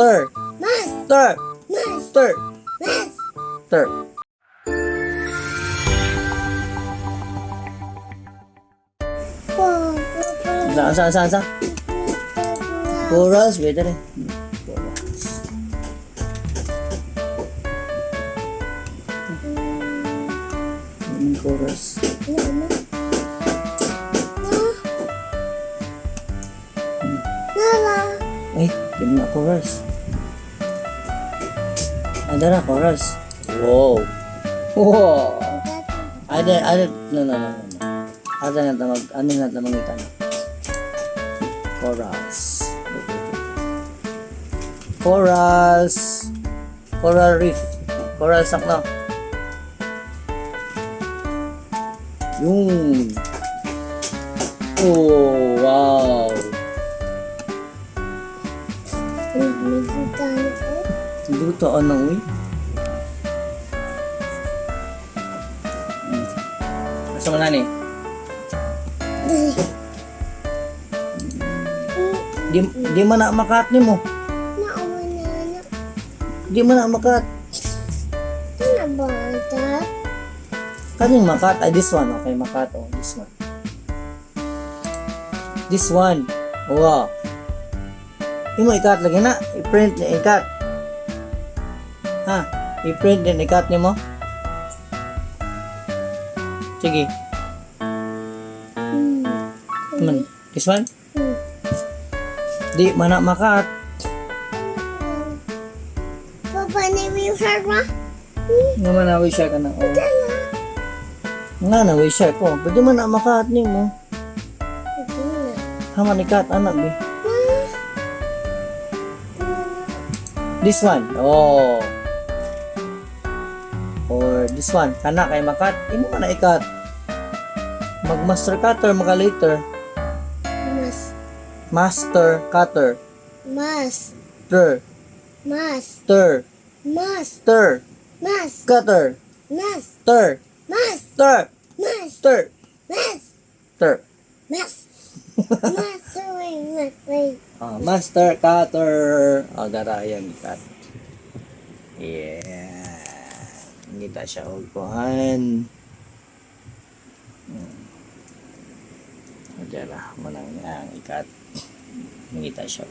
Master. Master. Master. Master. Saan? Chorus, wait dali. Chorus. Chorus. Ay, hindi na chorus. Ada na chorus. Wow. Ada. No. Ada na tamag, ano na tamang itan. Coral reef. Coral sakna. Yung. Oh, wow. Dutaan na uy. Asa mo na ni? Di man na makat ni mo. Di man na makat. Kaning makat? Ay, this one. Okay, makat. Oh, this one. This one. Wow. Imo ikat lagi na. I-print na ikat. Ha? I-print din ikat ni mo. Sige. Man, this one? Di mana makat. Papa ni wish ma? Nga man na wish ka na. Oh. Nga na wish ko. Pwede man na makat ni mo. Haman ikat anak bi. This one. Oh. Or this one. Kana kay makat. Imo man na ikat. Mag-master cutter, maka-later. Master cutter. Master. Master. Master. Cutter. Master. Master. Master. Master. Master cutter. Gara yan cut. Yeah. Ngita siya kuhan. Dara manang ikat. Ngita siya.